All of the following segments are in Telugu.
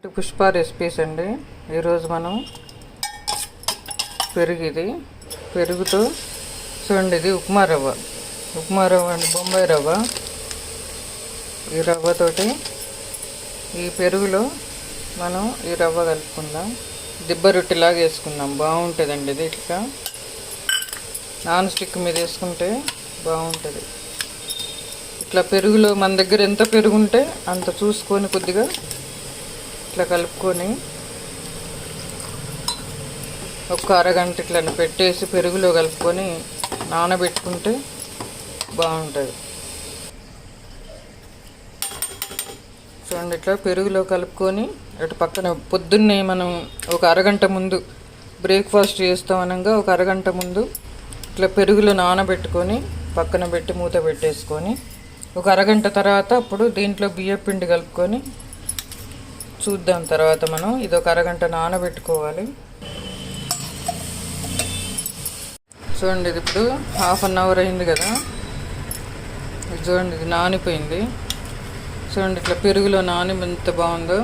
పుష్ప రెసిపీస్ అండి. ఈరోజు మనం పెరుగుతో చూడండి, ఇది ఉప్మా రవ్వ అండి, బొంబాయి రవ్వ. ఈ రవ్వతోటి ఈ పెరుగులో మనం ఈ రవ్వ కలుపుకుందాం. దిబ్బ రొట్టెలాగా వేసుకుందాం, బాగుంటుందండి. ఇది ఇట్లా నాన్ స్టిక్ మీద వేసుకుంటే బాగుంటుంది. ఇట్లా పెరుగులో మన దగ్గర ఎంత పెరుగు ఉంటే అంత చూసుకొని కొద్దిగా ఇట్లా కలుపుకొని ఒక అరగంట ఇట్లా పెట్టేసి పెరుగులో కలుపుకొని నానబెట్టుకుంటే బాగుంటుంది. చూడండి, ఇట్లా పెరుగులో కలుపుకొని అటు పక్కన పొద్దున్నే మనం ఒక అరగంట ముందు బ్రేక్ఫాస్ట్ చేస్తాం అనగా ఒక అరగంట ముందు ఇట్లా పెరుగులో నానబెట్టుకొని పక్కన పెట్టి మూత పెట్టేసుకొని ఒక అరగంట తర్వాత అప్పుడు దీంట్లో బియ్యం పిండి కలుపుకొని చూద్దాం. తర్వాత మనం ఇది ఒక అరగంట నానబెట్టుకోవాలి. చూడండి, ఇది ఇప్పుడు ½ అన్ అవర్ అయింది కదా. ఇది చూడండి, ఇది నానిపోయింది. చూడండి, ఇట్లా పెరుగులో నాని ఎంత బాగుందో.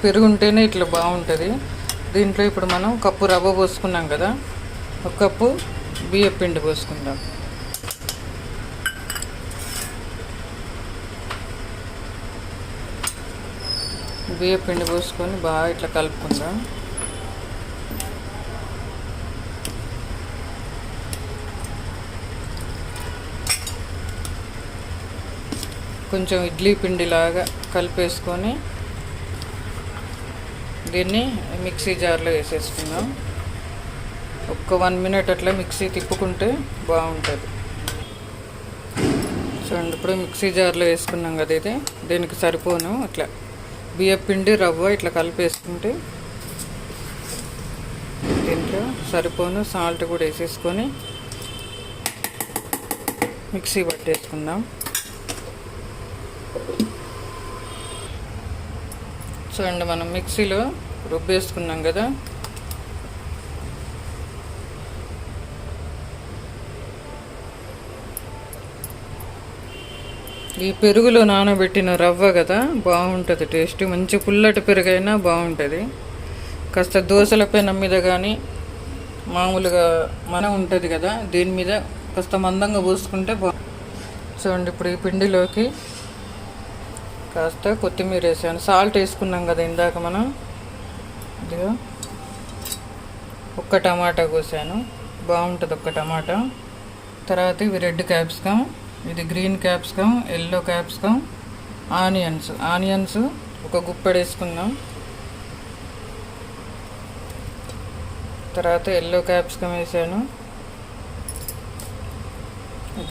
పెరుగు ఉంటేనే ఇట్లా బాగుంటుంది. దీంట్లో ఇప్పుడు మనం కప్పు రవ్వ పోసుకున్నాం కదా, ఒక కప్పు బియ్యం పిండి పోసుకుందాం. బియ్యం పిండి పోసుకొని బాగా ఇట్లా కలుపుకుందాం. కొంచెం ఇడ్లీ పిండిలాగా కలిపేసుకొని దీన్ని మిక్సీ జార్లో వేసేసుకుందాం. ఒక్క 1 మినిట్ అట్లా మిక్సీ తిప్పుకుంటే బాగుంటుంది. చూడండి, ఇప్పుడు మిక్సీ జార్లో వేసుకున్నాం కదా. ఇది దీనికి సరిపోను అట్లా బియ్యం పిండి రవ్వ ఇట్లా కలిపేసుకుంటే దీంట్లో సరిపోను సాల్ట్ కూడా వేసేసుకొని మిక్సీ పట్టేసుకుందాం. చూడండి, మనం మిక్సీలో రుబ్బేసుకున్నాం కదా. ఈ పెరుగులో నానబెట్టిన రవ్వ కదా, బాగుంటుంది టేస్ట్. మంచి పుల్లటి పెరుగు అయినా బాగుంటుంది. కాస్త దోశల పెనం మీద కానీ మామూలుగా మనం ఉంటుంది కదా, దీని మీద కాస్త మందంగా పోసుకుంటే చూడండి, ఇప్పుడు ఈ పిండిలోకి కాస్త కొత్తిమీర వేసాను. సాల్ట్ వేసుకున్నాం కదా ఇందాక మనం. ఇదిగో ఒక్క టమాటా కోసాను, బాగుంటుంది ఒక్క టమాటా. తర్వాత ఇవి రెడ్ క్యాప్సికమ్, ఇది green capsicum, yellow capsicum, onions ఒక గుప్పెడు వేసుకుందాం. తర్వాత ఎల్లో క్యాప్సికమ్ వేసాను,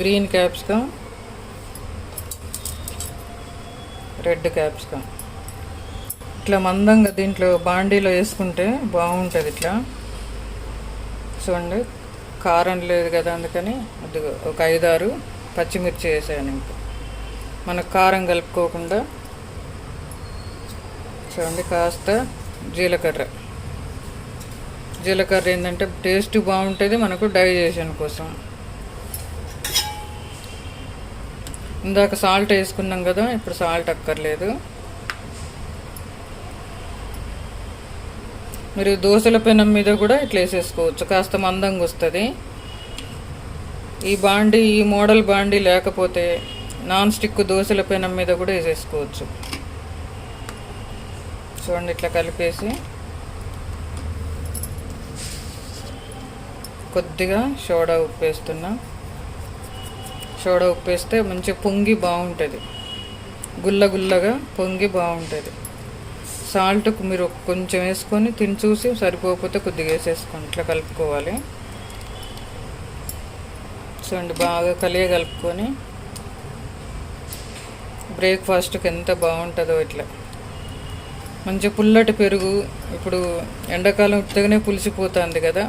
గ్రీన్ క్యాప్సికమ్, రెడ్ క్యాప్సికమ్. ఇట్లా మందంగా దీంట్లో బాండీలో వేసుకుంటే బాగుంటుంది. ఇట్లా చూడండి, కారం లేదు కదా అందుకని ఒక 5-6 పచ్చిమిర్చి వేసాను. ఇంకా మనకు కారం కలుపుకోకుండా చూడండి, కాస్త జీలకర్ర ఏంటంటే టేస్ట్ బాగుంటుంది మనకు, డైజెషన్ కోసం. ఇందాక సాల్ట్ వేసుకున్నాం కదా, ఇప్పుడు సాల్ట్ అక్కర్లేదు. మీరు దోశల పెనం మీద కూడా ఇట్లా వేసేసుకోవచ్చు, కాస్త మందంగా వస్తుంది. ఈ మోడల్ బాండీ లేకపోతే నాన్ స్టిక్ దోశల పెనం మీద కూడా వేసేసుకోవచ్చు. చూడండి, ఇట్లా కలిపేసి కొద్దిగా సోడా ఉప్పు వేస్తున్నా. సోడా ఉప్పు వేస్తే మంచిగా పొంగి బాగుంటుంది, గుల్లగా పొంగి బాగుంటుంది. సాల్ట్ మీరు కొంచెం వేసుకొని తిని చూసి సరిపోకపోతే కొద్దిగా వేసేసుకోండి. ఇట్లా కలుపుకోవాలి. చూడండి, బాగా కలుపుకొని బ్రేక్ఫాస్ట్కి ఎంత బాగుంటుందో. ఇట్లా మంచి పుల్లటి పెరుగు. ఇప్పుడు ఎండాకాలం ఉత్తగానే పులిసిపోతుంది కదా,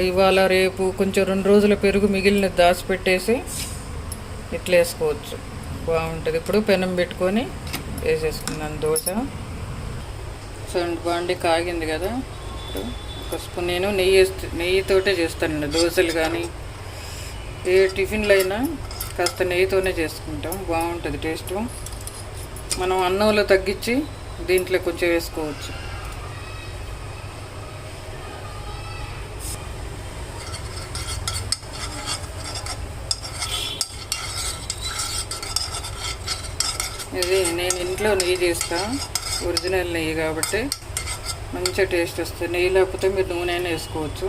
ఇవాళ రేపు కొంచెం 2 రోజుల పెరుగు మిగిలిన దాచిపెట్టేసి ఇట్లా వేసుకోవచ్చు, బాగుంటుంది. ఇప్పుడు పెనం పెట్టుకొని వేసేసుకున్నాను దోశ. చూడండి, బాండి కాగింది కదా. ఒక స్పూన్ నేను నెయ్యితోటే చేస్తానండి దోశలు కానీ ఏ టిఫిన్లు అయినా కాస్త నెయ్యితోనే చేసుకుంటాం, బాగుంటుంది టేస్ట్. మనం అన్నంలో తగ్గించి దీంట్లో కొంచెం వేసుకోవచ్చు. ఇది నేను ఇంట్లో నెయ్యి చేస్తా, ఒరిజినల్ నెయ్యి కాబట్టి మంచిగా టేస్ట్ వస్తుంది. నెయ్యి లేకపోతే మీరు నూనె అయినా వేసుకోవచ్చు.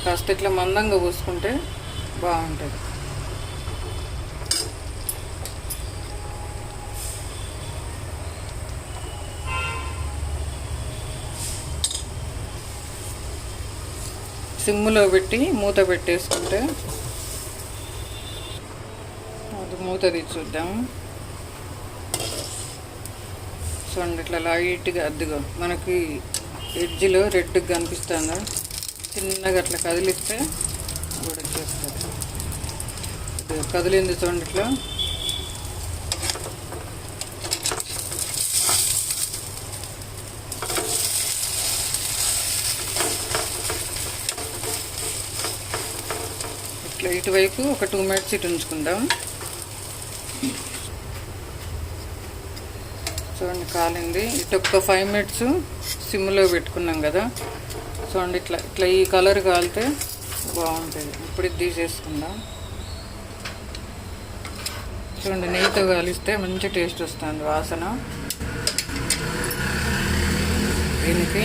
కాస్త ఇట్లా మందంగా పోసుకుంటే బాగుంటుంది. సిమ్లో పెట్టి మూత పెట్టేసుకుంటే, అది మూత తీసి చూద్దాం. చూడండి ఇట్లా లైట్గా అద్దుగా మనకి ఎడ్జ్లో రెడ్గా కనిపిస్తుందా, చిన్నగా అట్లా కదిలిస్తే ఉడికేస్తుంది. కదిలింది చూడండి ఇట్లా. ఇట్లా ఇటువైపు ఒక 2 minutes ఇటు ఉంచుకుందాం. చూడండి కాలింది. ఇటు ఒక 5 minutes సిమ్లో పెట్టుకున్నాం కదా. చూడండి ఇట్లా ఇట్లా ఈ కలర్ కాలితే బాగుంటుంది. ఇప్పుడు ఇది తీసేసుకుందాం. చూడండి నెయ్యితో కాలిస్తే మంచి టేస్ట్ వస్తుంది, వాసన. దీనికి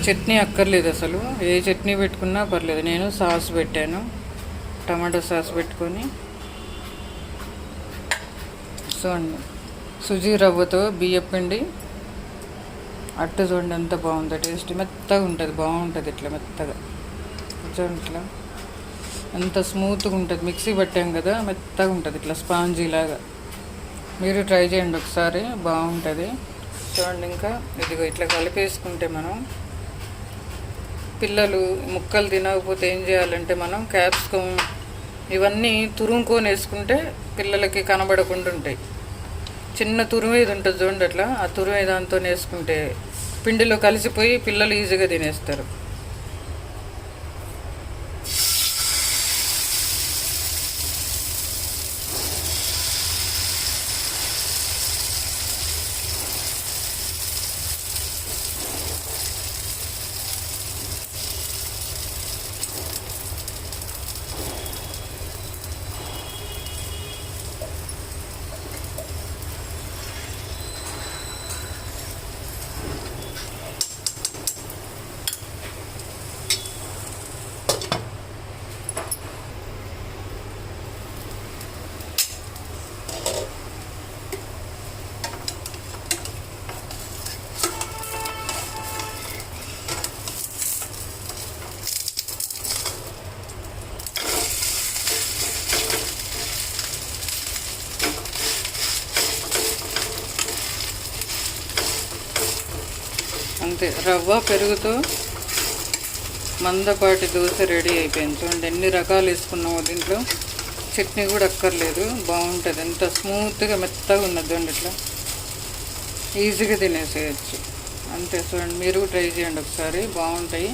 చట్నీ అక్కర్లేదు అసలు, ఏ చట్నీ పెట్టుకున్నా పర్లేదు. నేను సాస్ పెట్టాను, టమాటో సాస్ పెట్టుకొని. చూడండి సుజీ రవ్వతో బియ్యం పిండి అట్టు చూడండి ఎంత బాగుందో, టేస్ట్ మెత్తగా ఉంటుంది, బాగుంటుంది. ఇట్లా మెత్తగా చూడండి, ఇట్లా ఎంత స్మూత్గా ఉంటుంది. మిక్సీ పట్టాం కదా, మెత్తగా ఉంటుంది, ఇట్లా స్పాంజీ లాగా. మీరు ట్రై చేయండి ఒకసారి, బాగుంటుంది. చూడండి ఇంకా ఇదిగో ఇట్లా కలిపేసుకుంటే మనం, పిల్లలు ముక్కలు తినకపోతే ఏం చేయాలంటే మనం క్యాప్సికమ్ ఇవన్నీ తురుముకొని వేసుకుంటే పిల్లలకి కనబడకుండా ఉంటాయి. చిన్న తురుమేది ఉంటుంది చూడండి, అట్లా ఆ తురుమే దాంతో వేసుకుంటే పిండిలో కలిసిపోయి పిల్లలు ఈజీగా తినేస్తారు. అంతే, రవ్వ పెరుగుతో మందపాటి దోశ రెడీ అయిపోయింది. చూడండి ఎన్ని రకాలు వేసుకున్నామో దీంట్లో. చట్నీ కూడా అక్కర్లేదు, బాగుంటుంది. ఎంత స్మూత్గా మెత్తగా ఉన్నది చూడండి, ఇట్లా ఈజీగా తినేసేయచ్చు. అంతే, చూడండి మీరు ట్రై చేయండి ఒకసారి, బాగుంటాయి.